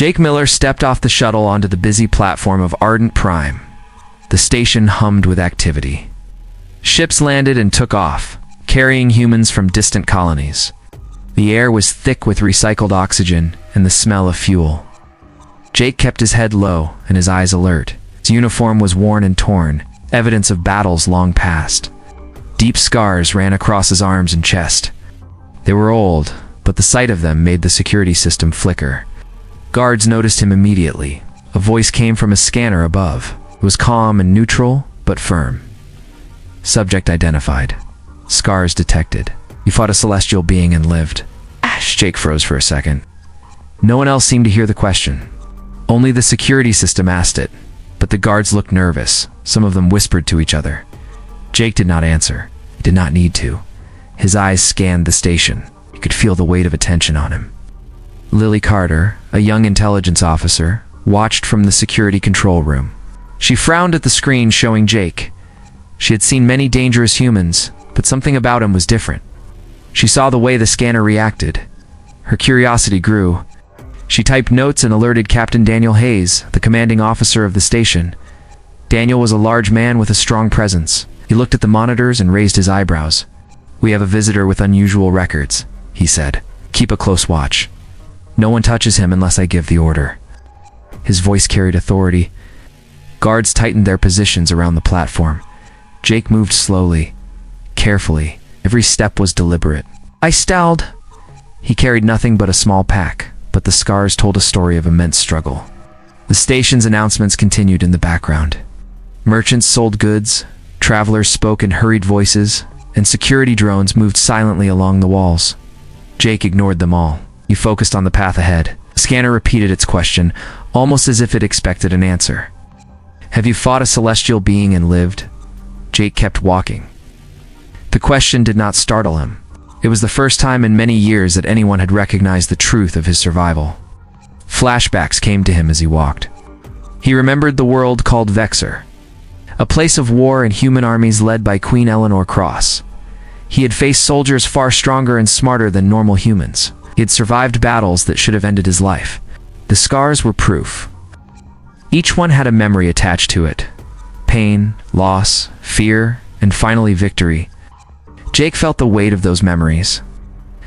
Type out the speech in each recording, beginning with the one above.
Jake Miller stepped off the shuttle onto the busy platform of Ardent Prime. The station hummed with activity. Ships landed and took off, carrying humans from distant colonies. The air was thick with recycled oxygen and the smell of fuel. Jake kept his head low and his eyes alert. His uniform was worn and torn, evidence of battles long past. Deep scars ran across his arms and chest. They were old, but the sight of them made the security system flicker. Guards noticed him immediately. A voice came from a scanner above. It was calm and neutral, but firm. Subject identified. Scars detected. You fought a celestial being and lived. Jake froze for a second. No one else seemed to hear the question. Only the security system asked it, but the guards looked nervous. Some of them whispered to each other. Jake did not answer. He did not need to. His eyes scanned the station. He could feel the weight of attention on him. Lily Carter, a young intelligence officer, watched from the security control room. She frowned at the screen showing Jake. She had seen many dangerous humans, but something about him was different. She saw the way the scanner reacted. Her curiosity grew. She typed notes and alerted Captain Daniel Hayes, the commanding officer of the station. Daniel was a large man with a strong presence. He looked at the monitors and raised his eyebrows. "We have a visitor with unusual records," he said. "Keep a close watch. No one touches him unless I give the order." His voice carried authority. Guards tightened their positions around the platform. Jake moved slowly, carefully. Every step was deliberate. "I stalled." He carried nothing but a small pack, but the scars told a story of immense struggle. The station's announcements continued in the background. Merchants sold goods, travelers spoke in hurried voices, and security drones moved silently along the walls. Jake ignored them all. He focused on the path ahead. The scanner repeated its question, almost as if it expected an answer. "Have you fought a celestial being and lived?" Jake kept walking. The question did not startle him. It was the first time in many years that anyone had recognized the truth of his survival. Flashbacks came to him as he walked. He remembered the world called Vexor, a place of war and human armies led by Queen Eleanor Cross. He had faced soldiers far stronger and smarter than normal humans. He had survived battles that should have ended his life. The scars were proof. Each one had a memory attached to it. Pain, loss, fear, and finally victory. Jake felt the weight of those memories.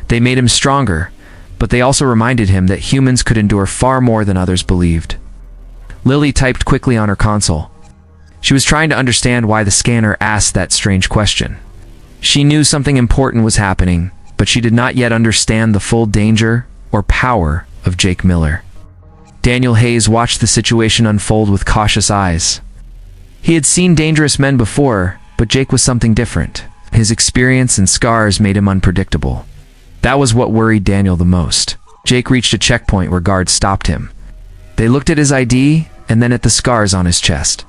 They made him stronger, but they also reminded him that humans could endure far more than others believed. Lily typed quickly on her console. She was trying to understand why the scanner asked that strange question. She knew something important was happening, but she did not yet understand the full danger or power of Jake Miller. Daniel Hayes watched the situation unfold with cautious eyes. He had seen dangerous men before, but Jake was something different. His experience and scars made him unpredictable. That was what worried Daniel the most. Jake reached a checkpoint where guards stopped him. They looked at his ID and then at the scars on his chest.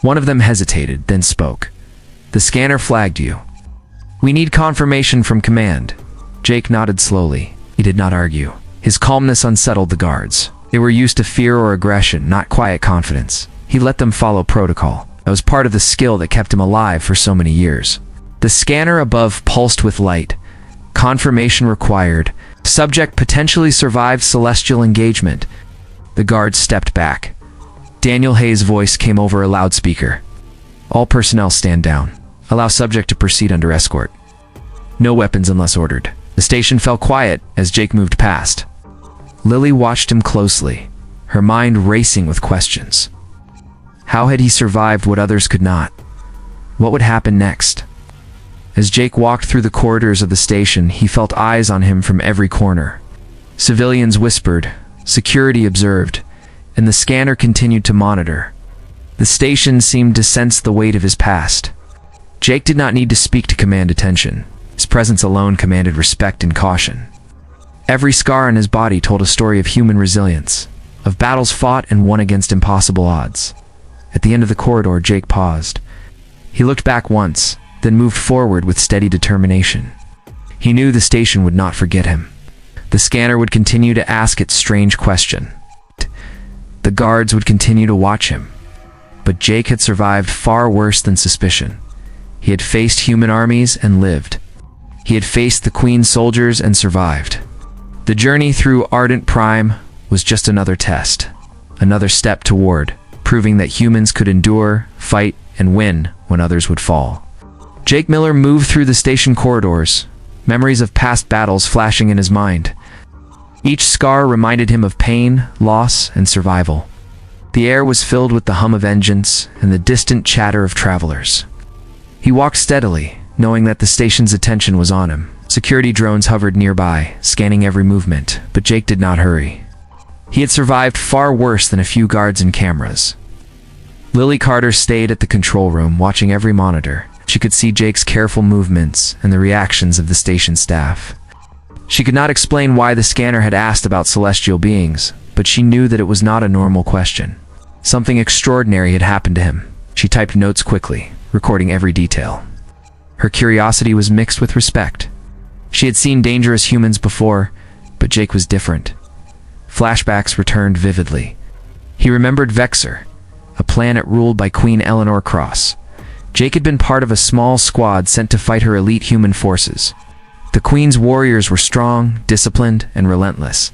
One of them hesitated, then spoke. "The scanner flagged you. We need confirmation from command." Jake nodded slowly. He did not argue. His calmness unsettled the guards. They were used to fear or aggression, not quiet confidence. He let them follow protocol. That was part of the skill that kept him alive for so many years. The scanner above pulsed with light. Confirmation required. Subject potentially survived celestial engagement. The guards stepped back. Daniel Hayes' voice came over a loudspeaker. "All personnel stand down. Allow subject to proceed under escort. No weapons unless ordered." The station fell quiet as Jake moved past. Lily watched him closely, her mind racing with questions. How had he survived what others could not? What would happen next? As Jake walked through the corridors of the station, he felt eyes on him from every corner. Civilians whispered, security observed, and the scanner continued to monitor. The station seemed to sense the weight of his past. Jake did not need to speak to command attention. His presence alone commanded respect and caution. Every scar on his body told a story of human resilience, of battles fought and won against impossible odds. At the end of the corridor, Jake paused. He looked back once, then moved forward with steady determination. He knew the station would not forget him. The scanner would continue to ask its strange question. The guards would continue to watch him. But Jake had survived far worse than suspicion. He had faced human armies and lived. He had faced the Queen's soldiers and survived. The journey through Ardent Prime was just another test, another step toward proving that humans could endure, fight, and win when others would fall. Jake Miller moved through the station corridors, memories of past battles flashing in his mind. Each scar reminded him of pain, loss, and survival. The air was filled with the hum of engines and the distant chatter of travelers. He walked steadily, knowing that the station's attention was on him. Security drones hovered nearby, scanning every movement, but Jake did not hurry. He had survived far worse than a few guards and cameras. Lily Carter stayed at the control room, watching every monitor. She could see Jake's careful movements and the reactions of the station staff. She could not explain why the scanner had asked about celestial beings, but she knew that it was not a normal question. Something extraordinary had happened to him. She typed notes quickly, recording every detail. Her curiosity was mixed with respect. She had seen dangerous humans before, but Jake was different. Flashbacks returned vividly. He remembered Vexor, a planet ruled by Queen Eleanor Cross. Jake had been part of a small squad sent to fight her elite human forces. The Queen's warriors were strong, disciplined, and relentless.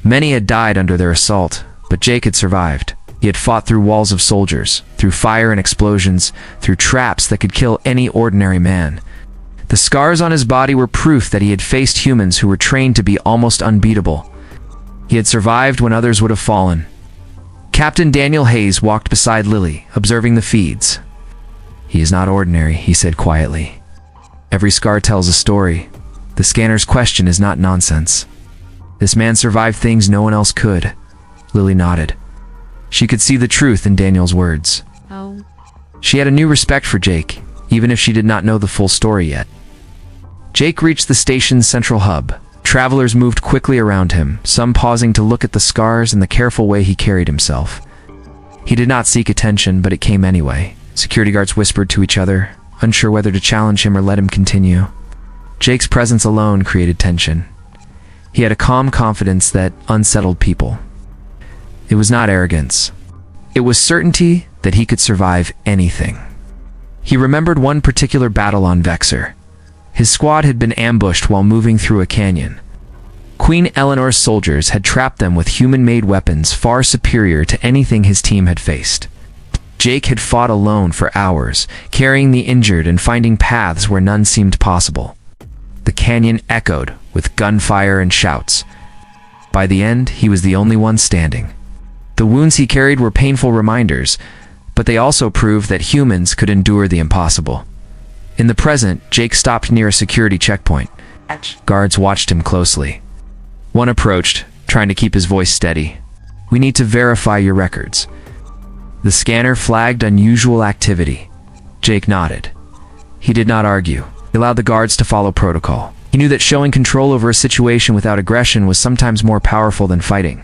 Many had died under their assault, but Jake had survived. He had fought through walls of soldiers, through fire and explosions, through traps that could kill any ordinary man. The scars on his body were proof that he had faced humans who were trained to be almost unbeatable. He had survived when others would have fallen. Captain Daniel Hayes walked beside Lily, observing the feeds. "He is not ordinary," he said quietly. "Every scar tells a story. The scanner's question is not nonsense. This man survived things no one else could." Lily nodded. She could see the truth in Daniel's words. Oh. She had a new respect for Jake, even if she did not know the full story yet. Jake reached the station's central hub. Travelers moved quickly around him, some pausing to look at the scars and the careful way he carried himself. He did not seek attention, but it came anyway. Security guards whispered to each other, unsure whether to challenge him or let him continue. Jake's presence alone created tension. He had a calm confidence that unsettled people. It was not arrogance. It was certainty that he could survive anything. He remembered one particular battle on Vexor. His squad had been ambushed while moving through a canyon. Queen Eleanor's soldiers had trapped them with human-made weapons far superior to anything his team had faced. Jake had fought alone for hours, carrying the injured and finding paths where none seemed possible. The canyon echoed with gunfire and shouts. By the end, he was the only one standing. The wounds he carried were painful reminders, but they also proved that humans could endure the impossible. In the present, Jake stopped near a security checkpoint. Guards watched him closely. One approached, trying to keep his voice steady. "We need to verify your records." The scanner flagged unusual activity. Jake nodded. He did not argue. He allowed the guards to follow protocol. He knew that showing control over a situation without aggression was sometimes more powerful than fighting.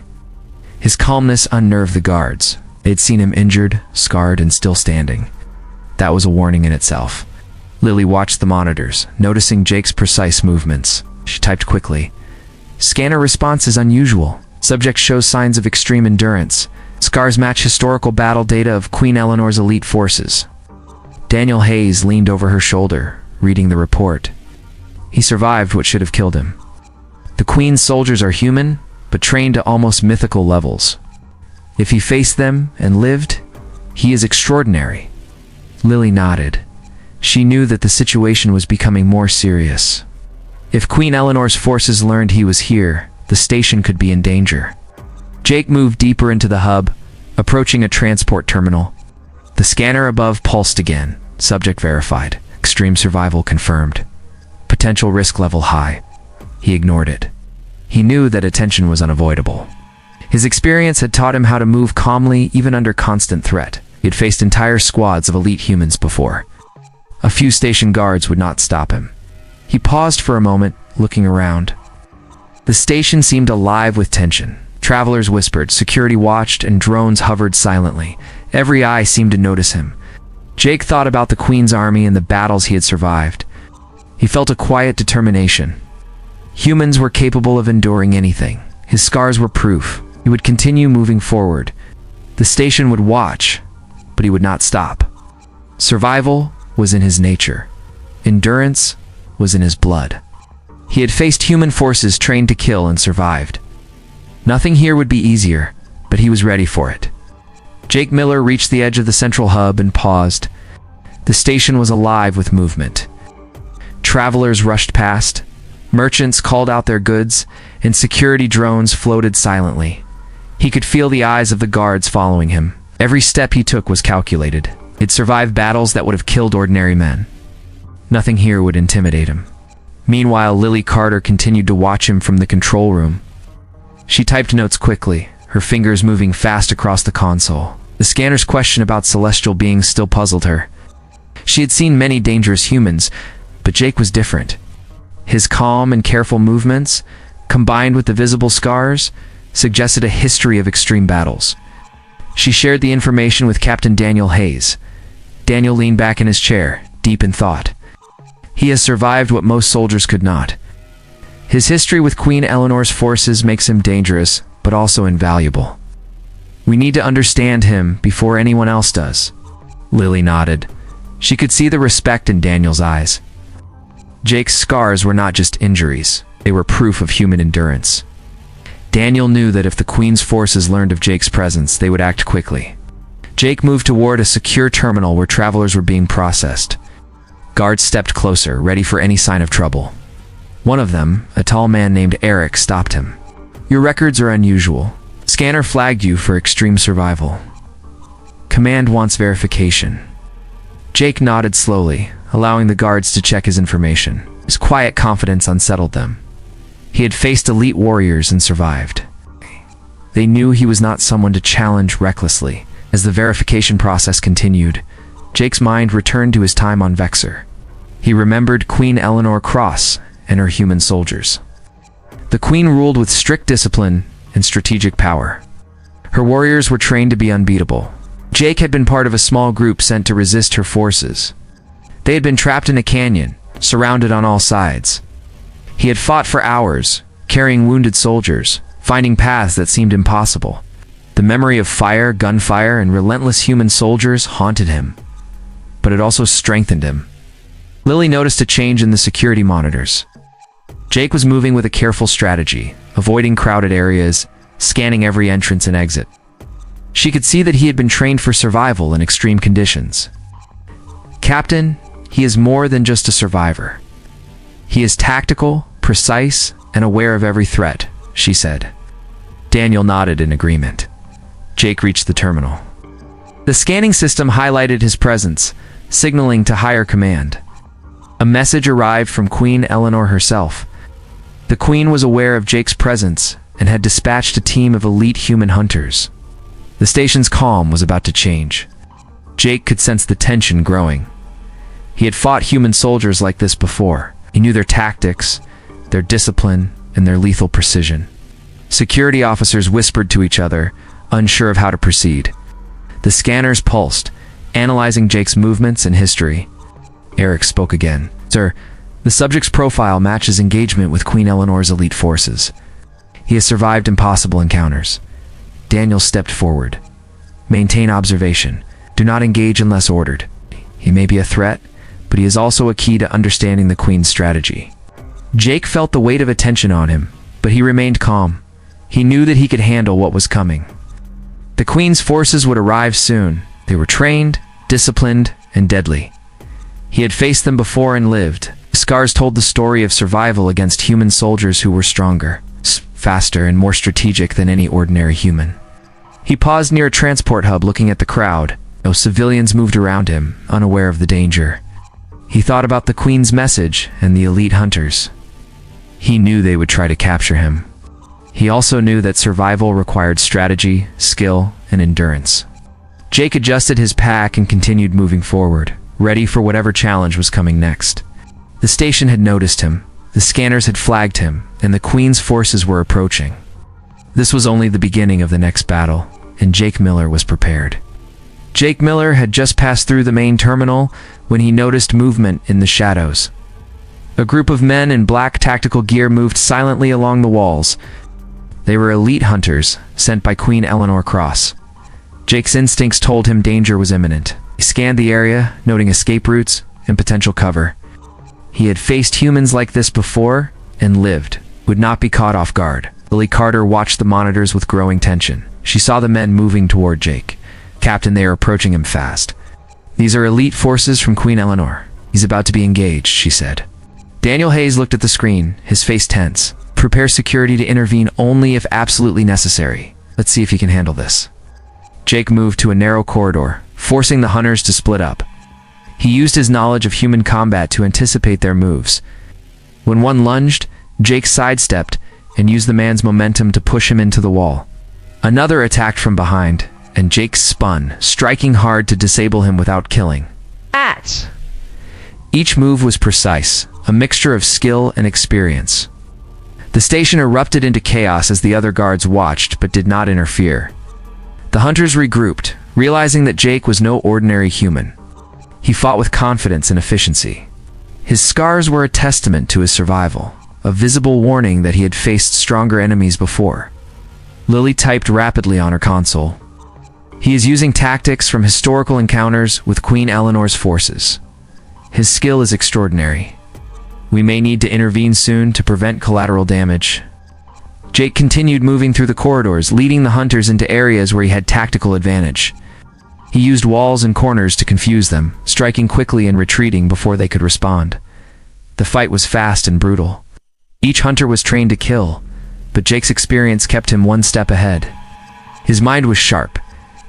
His calmness unnerved the guards. They had seen him injured, scarred, and still standing. That was a warning in itself. Lily watched the monitors, noticing Jake's precise movements. She typed quickly. "Scanner response is unusual. Subject shows signs of extreme endurance. Scars match historical battle data of Queen Eleanor's elite forces." Daniel Hayes leaned over her shoulder, reading the report. He survived what should have killed him. The Queen's soldiers are human, but trained to almost mythical levels. If he faced them and lived, he is extraordinary. Lily nodded. She knew that the situation was becoming more serious. If Queen Eleanor's forces learned he was here, the station could be in danger. Jake moved deeper into the hub, approaching a transport terminal. The scanner above pulsed again. Subject verified. Extreme survival confirmed. Potential risk level high. He ignored it. He knew that attention was unavoidable. His experience had taught him how to move calmly even under constant threat. He had faced entire squads of elite humans before. A few station guards would not stop him. He paused for a moment, looking around. The station seemed alive with tension. Travelers whispered, security watched, and drones hovered silently. Every eye seemed to notice him. Jake thought about the Queen's army and the battles he had survived. He felt a quiet determination. Humans were capable of enduring anything. His scars were proof. He would continue moving forward. The station would watch, but he would not stop. Survival was in his nature. Endurance was in his blood. He had faced human forces trained to kill and survived. Nothing here would be easier, but he was ready for it. Jake Miller reached the edge of the central hub and paused. The station was alive with movement. Travelers rushed past, merchants called out their goods, and security drones floated silently. He could feel the eyes of the guards following him. Every step he took was calculated. He'd survived battles that would have killed ordinary men. Nothing here would intimidate him. Meanwhile, Lily Carter continued to watch him from the control room. She typed notes quickly, her fingers moving fast across the console. The scanner's question about celestial beings still puzzled her. She had seen many dangerous humans, but Jake was different. His calm and careful movements, combined with the visible scars, suggested a history of extreme battles. She shared the information with Captain Daniel Hayes. Daniel leaned back in his chair, deep in thought. He has survived what most soldiers could not. His history with Queen Eleanor's forces makes him dangerous, but also invaluable. We need to understand him before anyone else does. Lily nodded. She could see the respect in Daniel's eyes. Jake's scars were not just injuries, they were proof of human endurance. Daniel knew that if the Queen's forces learned of Jake's presence, they would act quickly. Jake moved toward a secure terminal where travelers were being processed. Guards stepped closer, ready for any sign of trouble. One of them, a tall man named Eric, stopped him. "Your records are unusual. Scanner flagged you for extreme survival. Command wants verification." Jake nodded slowly, allowing the guards to check his information. His quiet confidence unsettled them. He had faced elite warriors and survived. They knew he was not someone to challenge recklessly. As the verification process continued, Jake's mind returned to his time on Vexor. He remembered Queen Eleanor Cross and her human soldiers. The Queen ruled with strict discipline and strategic power. Her warriors were trained to be unbeatable. Jake had been part of a small group sent to resist her forces. They had been trapped in a canyon, surrounded on all sides. He had fought for hours, carrying wounded soldiers, finding paths that seemed impossible. The memory of fire, gunfire, and relentless human soldiers haunted him, but it also strengthened him. Lily noticed a change in the security monitors. Jake was moving with a careful strategy, avoiding crowded areas, scanning every entrance and exit. She could see that he had been trained for survival in extreme conditions. "Captain, he is more than just a survivor. He is tactical, precise, and aware of every threat," she said. Daniel nodded in agreement. Jake reached the terminal. The scanning system highlighted his presence, signaling to higher command. A message arrived from Queen Eleanor herself. The Queen was aware of Jake's presence and had dispatched a team of elite human hunters. The station's calm was about to change. Jake could sense the tension growing. He had fought human soldiers like this before. He knew their tactics, their discipline, and their lethal precision. Security officers whispered to each other, unsure of how to proceed. The scanners pulsed, analyzing Jake's movements and history. Eric spoke again. "Sir, the subject's profile matches engagement with Queen Eleanor's elite forces. He has survived impossible encounters." Daniel stepped forward. "Maintain observation. Do not engage unless ordered. He may be a threat, but he is also a key to understanding the Queen's strategy." Jake felt the weight of attention on him, but he remained calm. He knew that he could handle what was coming. The Queen's forces would arrive soon. They were trained, disciplined, and deadly. He had faced them before and lived. Scars told the story of survival against human soldiers who were stronger, faster, and more strategic than any ordinary human. He paused near a transport hub looking at the crowd. No civilians moved around him, unaware of the danger. He thought about the Queen's message and the elite hunters. He knew they would try to capture him. He also knew that survival required strategy, skill, and endurance. Jake adjusted his pack and continued moving forward, ready for whatever challenge was coming next. The station had noticed him, the scanners had flagged him, and the Queen's forces were approaching. This was only the beginning of the next battle, and Jake Miller was prepared. Jake Miller had just passed through the main terminal when he noticed movement in the shadows. A group of men in black tactical gear moved silently along the walls. They were elite hunters, sent by Queen Eleanor Cross. Jake's instincts told him danger was imminent. He scanned the area, noting escape routes and potential cover. He had faced humans like this before and lived, would not be caught off guard. Lily Carter watched the monitors with growing tension. She saw the men moving toward Jake. "Captain, they are approaching him fast. These are elite forces from Queen Eleanor. He's about to be engaged," she said. Daniel Hayes looked at the screen, his face tense. "Prepare security to intervene only if absolutely necessary. Let's see if he can handle this." Jake moved to a narrow corridor, forcing the hunters to split up. He used his knowledge of human combat to anticipate their moves. When one lunged, Jake sidestepped and used the man's momentum to push him into the wall. Another attacked from behind, and Jake spun, striking hard to disable him without killing. Each move was precise, a mixture of skill and experience. The station erupted into chaos as the other guards watched but did not interfere. The hunters regrouped, realizing that Jake was no ordinary human. He fought with confidence and efficiency. His scars were a testament to his survival, a visible warning that he had faced stronger enemies before. Lily typed rapidly on her console. "He is using tactics from historical encounters with Queen Eleanor's forces. His skill is extraordinary. We may need to intervene soon to prevent collateral damage." Jake continued moving through the corridors, leading the hunters into areas where he had tactical advantage. He used walls and corners to confuse them, striking quickly and retreating before they could respond. The fight was fast and brutal. Each hunter was trained to kill, but Jake's experience kept him one step ahead. His mind was sharp,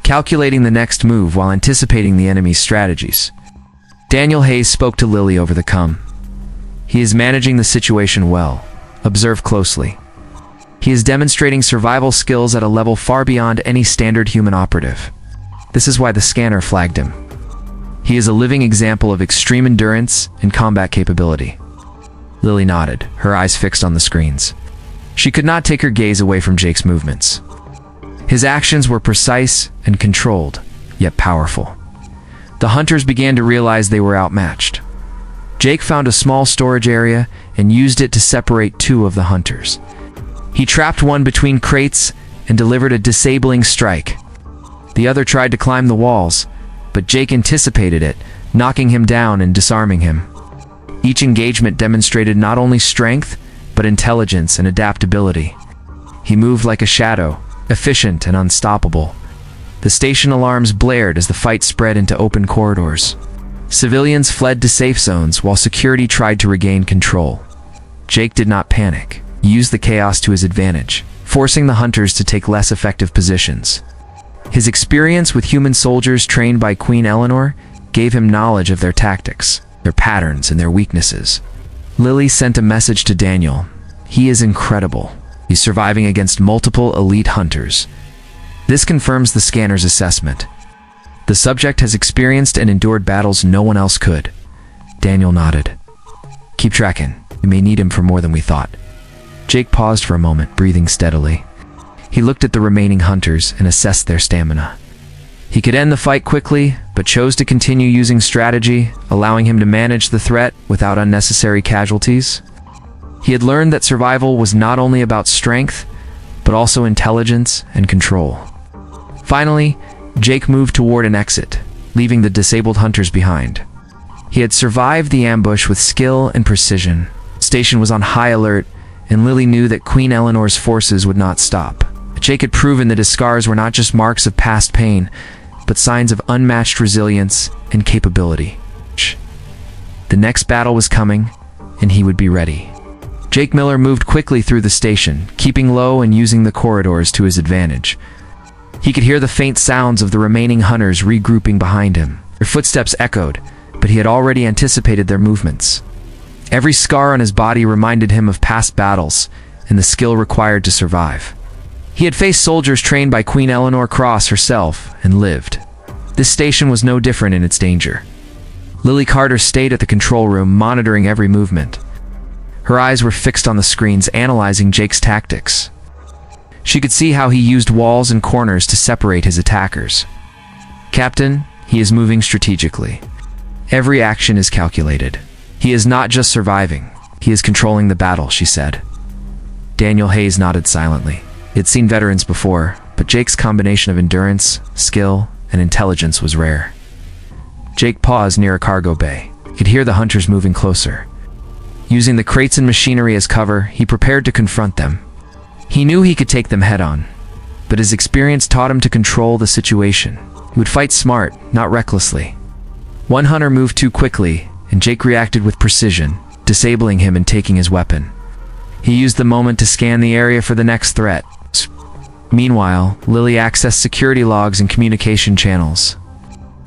calculating the next move while anticipating the enemy's strategies. Daniel Hayes spoke to Lily over the comm. "He is managing the situation well. Observe closely. He is demonstrating survival skills at a level far beyond any standard human operative. This is why the scanner flagged him. He is a living example of extreme endurance and combat capability." Lily nodded, her eyes fixed on the screens. She could not take her gaze away from Jake's movements. His actions were precise and controlled, yet powerful. The hunters began to realize they were outmatched. Jake found a small storage area and used it to separate two of the hunters. He trapped one between crates and delivered a disabling strike. The other tried to climb the walls, but Jake anticipated it, knocking him down and disarming him. Each engagement demonstrated not only strength, but intelligence and adaptability. He moved like a shadow, efficient and unstoppable. The station alarms blared as the fight spread into open corridors. Civilians fled to safe zones while security tried to regain control. Jake did not panic. He used the chaos to his advantage, forcing the hunters to take less effective positions. His experience with human soldiers trained by Queen Eleanor gave him knowledge of their tactics, their patterns, and their weaknesses. Lily sent a message to Daniel. "He is incredible. He's surviving against multiple elite hunters. This confirms the scanner's assessment. The subject has experienced and endured battles no one else could." Daniel nodded. "Keep tracking. We may need him for more than we thought." Jake paused for a moment, breathing steadily. He looked at the remaining hunters and assessed their stamina. He could end the fight quickly, but chose to continue using strategy, allowing him to manage the threat without unnecessary casualties. He had learned that survival was not only about strength, but also intelligence and control. Finally, Jake moved toward an exit, leaving the disabled hunters behind. He had survived the ambush with skill and precision. The station was on high alert, and Lily knew that Queen Eleanor's forces would not stop. Jake had proven that his scars were not just marks of past pain, but signs of unmatched resilience and capability. The next battle was coming, and he would be ready. Jake Miller moved quickly through the station, keeping low and using the corridors to his advantage. He could hear the faint sounds of the remaining hunters regrouping behind him. Their footsteps echoed, but he had already anticipated their movements. Every scar on his body reminded him of past battles and the skill required to survive. He had faced soldiers trained by Queen Eleanor Cross herself and lived. This station was no different in its danger. Lily Carter stayed at the control room, monitoring every movement. Her eyes were fixed on the screens, analyzing Jake's tactics. She could see how he used walls and corners to separate his attackers. "Captain, he is moving strategically. Every action is calculated. He is not just surviving, he is controlling the battle," she said. Daniel Hayes nodded silently. He had seen veterans before, but Jake's combination of endurance, skill, and intelligence was rare. Jake paused near a cargo bay. He could hear the hunters moving closer. Using the crates and machinery as cover, he prepared to confront them. He knew he could take them head-on, but his experience taught him to control the situation. He would fight smart, not recklessly. One hunter moved too quickly, and Jake reacted with precision, disabling him and taking his weapon. He used the moment to scan the area for the next threat. Meanwhile, Lily accessed security logs and communication channels.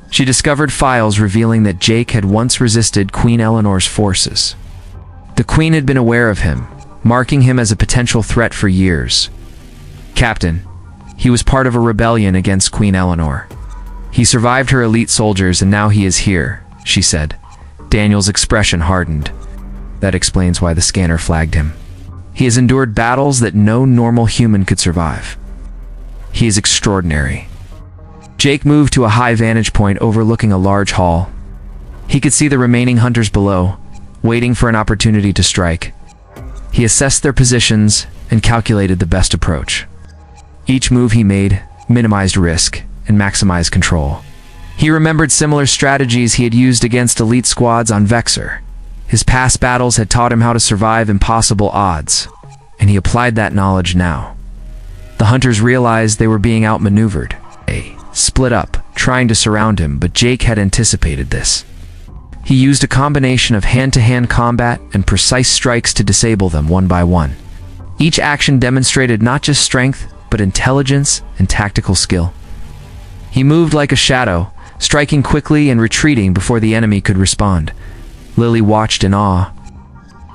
She discovered files revealing that Jake had once resisted Queen Eleanor's forces. The Queen had been aware of him, marking him as a potential threat for years. "Captain, he was part of a rebellion against Queen Eleanor. He survived her elite soldiers and now he is here," she said. Daniel's expression hardened. That explains why the scanner flagged him. He has endured battles that no normal human could survive. He is extraordinary. Jake moved to a high vantage point overlooking a large hall. He could see the remaining hunters below, waiting for an opportunity to strike. He assessed their positions and calculated the best approach. Each move he made minimized risk and maximized control. He remembered similar strategies he had used against elite squads on Vexor. His past battles had taught him how to survive impossible odds, and he applied that knowledge now. The hunters realized they were being outmaneuvered. They split up, trying to surround him, but Jake had anticipated this. He used a combination of hand-to-hand combat and precise strikes to disable them one by one. Each action demonstrated not just strength, but intelligence and tactical skill. He moved like a shadow, striking quickly and retreating before the enemy could respond. Lily watched in awe.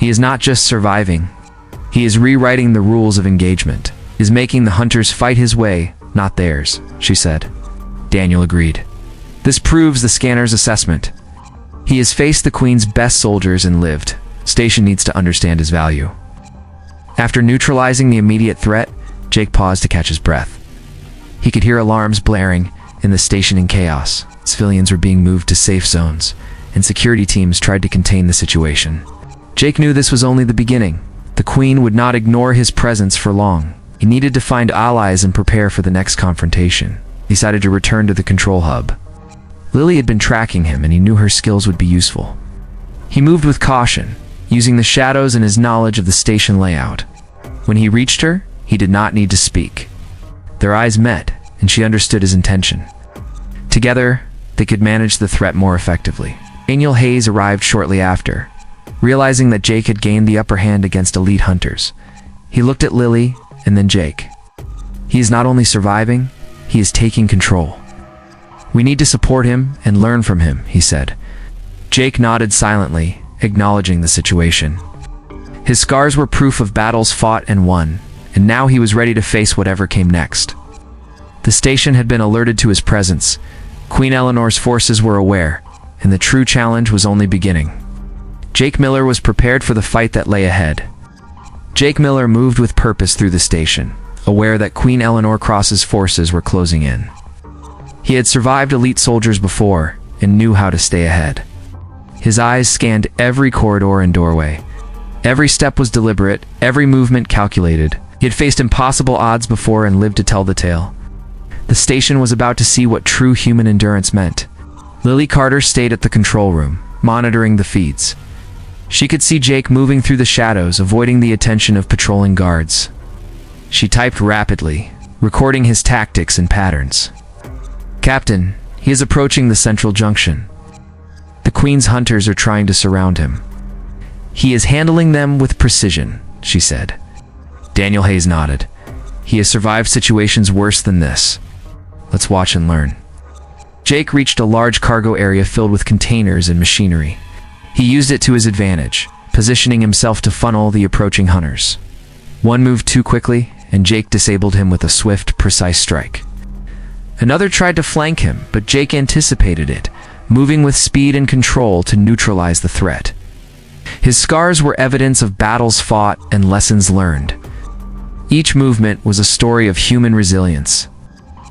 He is not just surviving. He is rewriting the rules of engagement. He is making the hunters fight his way, not theirs, she said. Daniel agreed. This proves the scanner's assessment. He has faced the Queen's best soldiers and lived. Station needs to understand his value. After neutralizing the immediate threat, Jake paused to catch his breath. He could hear alarms blaring in the station in chaos. Civilians were being moved to safe zones, and security teams tried to contain the situation. Jake knew this was only the beginning. The Queen would not ignore his presence for long. He needed to find allies and prepare for the next confrontation. He decided to return to the control hub. Lily had been tracking him, and he knew her skills would be useful. He moved with caution, using the shadows and his knowledge of the station layout. When he reached her, he did not need to speak. Their eyes met, and she understood his intention. Together, they could manage the threat more effectively. Daniel Hayes arrived shortly after. Realizing that Jake had gained the upper hand against elite hunters, he looked at Lily and then Jake. He is not only surviving, he is taking control. "We need to support him and learn from him," he said. Jake nodded silently, acknowledging the situation. His scars were proof of battles fought and won, and now he was ready to face whatever came next. The station had been alerted to his presence. Queen Eleanor's forces were aware, and the true challenge was only beginning. Jake Miller was prepared for the fight that lay ahead. Jake Miller moved with purpose through the station, aware that Queen Eleanor Cross's forces were closing in. He had survived elite soldiers before and knew how to stay ahead. His eyes scanned every corridor and doorway. Every step was deliberate, every movement calculated. He had faced impossible odds before and lived to tell the tale. The station was about to see what true human endurance meant. Lily Carter stayed at the control room, monitoring the feeds. She could see Jake moving through the shadows, avoiding the attention of patrolling guards. She typed rapidly, recording his tactics and patterns. "Captain, he is approaching the central junction. The Queen's hunters are trying to surround him. He is handling them with precision," she said. Daniel Hayes nodded. "He has survived situations worse than this. Let's watch and learn." Jake reached a large cargo area filled with containers and machinery. He used it to his advantage, positioning himself to funnel the approaching hunters. One moved too quickly, and Jake disabled him with a swift, precise strike. Another tried to flank him, but Jake anticipated it, moving with speed and control to neutralize the threat. His scars were evidence of battles fought and lessons learned. Each movement was a story of human resilience.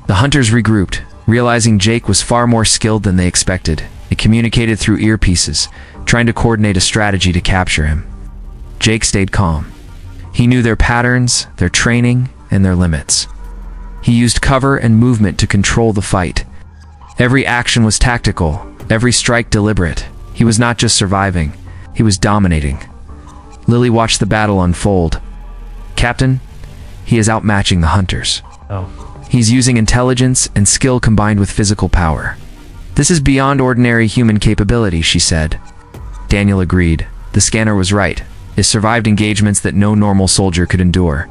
The hunters regrouped, realizing Jake was far more skilled than they expected. They communicated through earpieces, trying to coordinate a strategy to capture him. Jake stayed calm. He knew their patterns, their training, and their limits. He used cover and movement to control the fight. Every action was tactical, every strike deliberate. He was not just surviving, he was dominating. Lily watched the battle unfold. "Captain, He is outmatching the hunters. Oh. He's using intelligence and skill combined with physical power. This is beyond ordinary human capability, she said. Daniel agreed. The scanner was right. It survived engagements that no normal soldier could endure.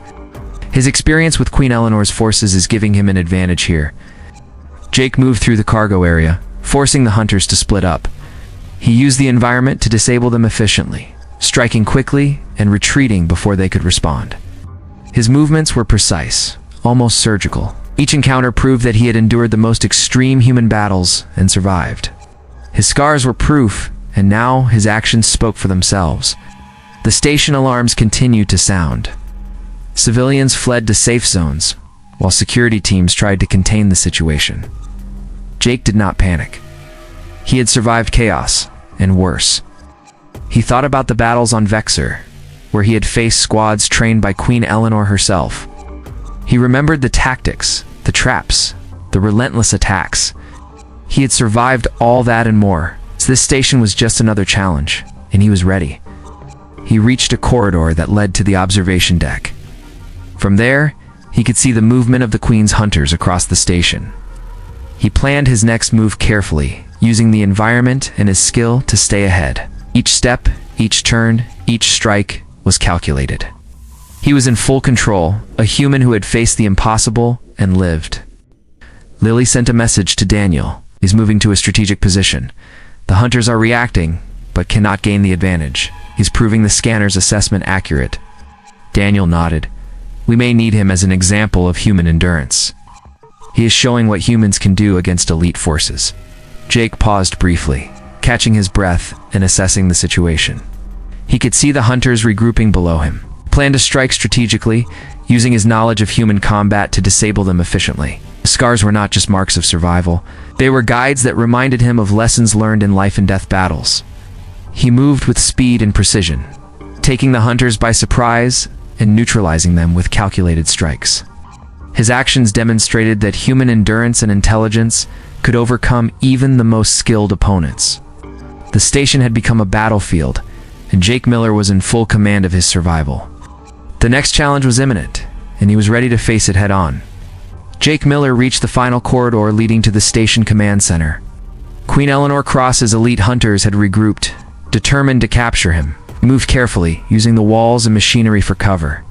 His experience with Queen Eleanor's forces is giving him an advantage here. Jake moved through the cargo area, forcing the hunters to split up. He used the environment to disable them efficiently, striking quickly and retreating before they could respond. His movements were precise, almost surgical. Each encounter proved that he had endured the most extreme human battles and survived. His scars were proof, and now his actions spoke for themselves. The station alarms continued to sound. Civilians fled to safe zones, while security teams tried to contain the situation. Jake did not panic. He had survived chaos, and worse. He thought about the battles on Vexor, where he had faced squads trained by Queen Eleanor herself. He remembered the tactics, the traps, the relentless attacks. He had survived all that and more. So this station was just another challenge, and he was ready. He reached a corridor that led to the observation deck. From there, he could see the movement of the Queen's hunters across the station. He planned his next move carefully, using the environment and his skill to stay ahead. Each step, each turn, each strike was calculated. He was in full control, a human who had faced the impossible and lived. Lily sent a message to Daniel. He's moving to a strategic position. The hunters are reacting, but cannot gain the advantage. He's proving the scanner's assessment accurate. Daniel nodded. We may need him as an example of human endurance. He is showing what humans can do against elite forces. Jake paused briefly, catching his breath and assessing the situation. He could see the hunters regrouping below him. He planned to strike strategically, using his knowledge of human combat to disable them efficiently. The scars were not just marks of survival. They were guides that reminded him of lessons learned in life and death battles. He moved with speed and precision, taking the hunters by surprise and neutralizing them with calculated strikes. His actions demonstrated that human endurance and intelligence could overcome even the most skilled opponents. The station had become a battlefield, and Jake Miller was in full command of his survival. The next challenge was imminent, and he was ready to face it head-on. Jake Miller reached the final corridor leading to the station command center. Queen Eleanor Cross's elite hunters had regrouped, determined to capture him. He moved carefully, using the walls and machinery for cover.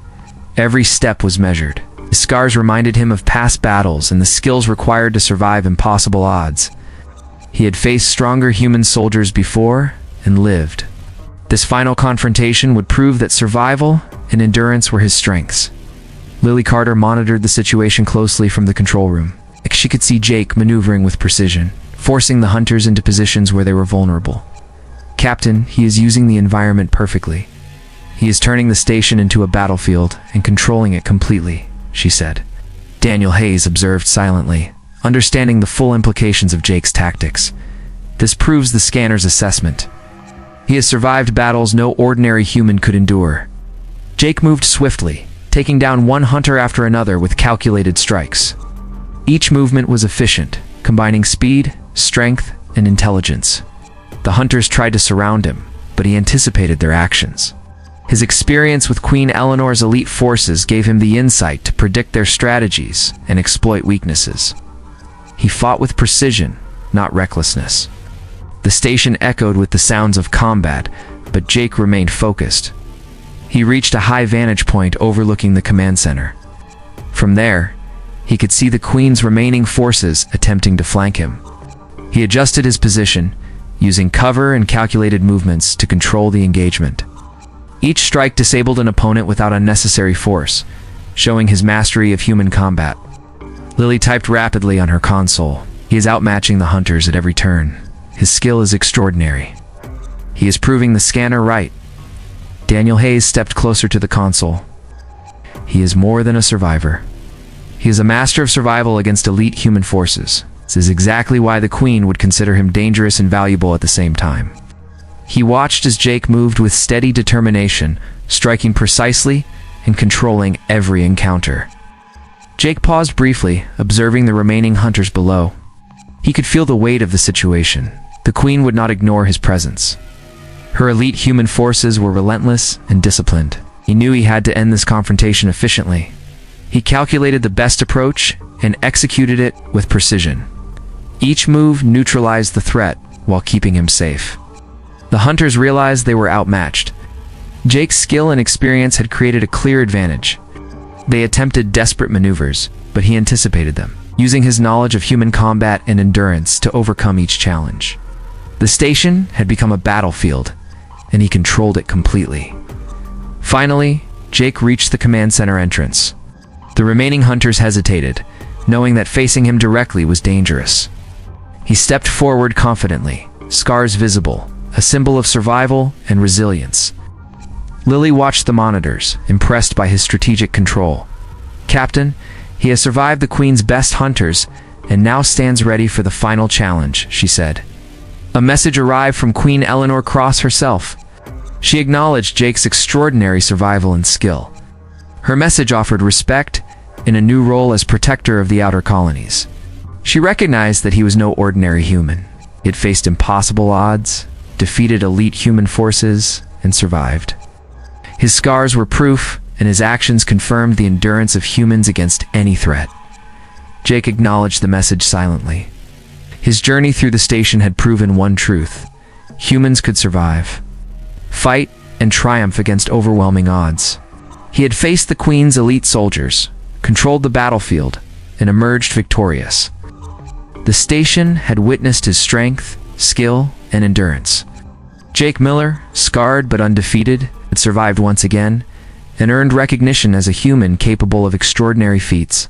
Every step was measured. His scars reminded him of past battles and the skills required to survive impossible odds. He had faced stronger human soldiers before and lived. This final confrontation would prove that survival and endurance were his strengths. Lily Carter monitored the situation closely from the control room. She could see Jake maneuvering with precision, forcing the hunters into positions where they were vulnerable. Captain, he is using the environment perfectly. He is turning the station into a battlefield and controlling it completely, she said. Daniel Hayes observed silently, understanding the full implications of Jake's tactics. This proves the scanner's assessment. He has survived battles no ordinary human could endure. Jake moved swiftly, taking down one hunter after another with calculated strikes. Each movement was efficient, combining speed, strength, and intelligence. The hunters tried to surround him, but he anticipated their actions. His experience with Queen Eleanor's elite forces gave him the insight to predict their strategies and exploit weaknesses. He fought with precision, not recklessness. The station echoed with the sounds of combat, but Jake remained focused. He reached a high vantage point overlooking the command center. From there, he could see the Queen's remaining forces attempting to flank him. He adjusted his position, using cover and calculated movements to control the engagement. Each strike disabled an opponent without unnecessary force, showing his mastery of human combat. Lily typed rapidly on her console. He is outmatching the hunters at every turn. His skill is extraordinary. He is proving the scanner right. Daniel Hayes stepped closer to the console. He is more than a survivor. He is a master of survival against elite human forces. This is exactly why the Queen would consider him dangerous and valuable at the same time. He watched as Jake moved with steady determination, striking precisely and controlling every encounter. Jake paused briefly, observing the remaining hunters below. He could feel the weight of the situation. The Queen would not ignore his presence. Her elite human forces were relentless and disciplined. He knew he had to end this confrontation efficiently. He calculated the best approach and executed it with precision. Each move neutralized the threat while keeping him safe. The hunters realized they were outmatched. Jake's skill and experience had created a clear advantage. They attempted desperate maneuvers, but he anticipated them, using his knowledge of human combat and endurance to overcome each challenge. The station had become a battlefield, and he controlled it completely. Finally, Jake reached the command center entrance. The remaining hunters hesitated, knowing that facing him directly was dangerous. He stepped forward confidently, scars visible, a symbol of survival and resilience. Lily watched the monitors, impressed by his strategic control. "Captain, he has survived the Queen's best hunters and now stands ready for the final challenge," she said. A message arrived from Queen Eleanor Cross herself. She acknowledged Jake's extraordinary survival and skill. Her message offered respect in a new role as protector of the outer colonies. She recognized that he was no ordinary human. He had faced impossible odds, defeated elite human forces, and survived. His scars were proof, and his actions confirmed the endurance of humans against any threat. Jake acknowledged the message silently. His journey through the station had proven one truth: humans could survive, fight, and triumph against overwhelming odds. He had faced the Queen's elite soldiers, controlled the battlefield, and emerged victorious. The station had witnessed his strength, skill, and endurance. Jake Miller, scarred but undefeated, had survived once again, and earned recognition as a human capable of extraordinary feats.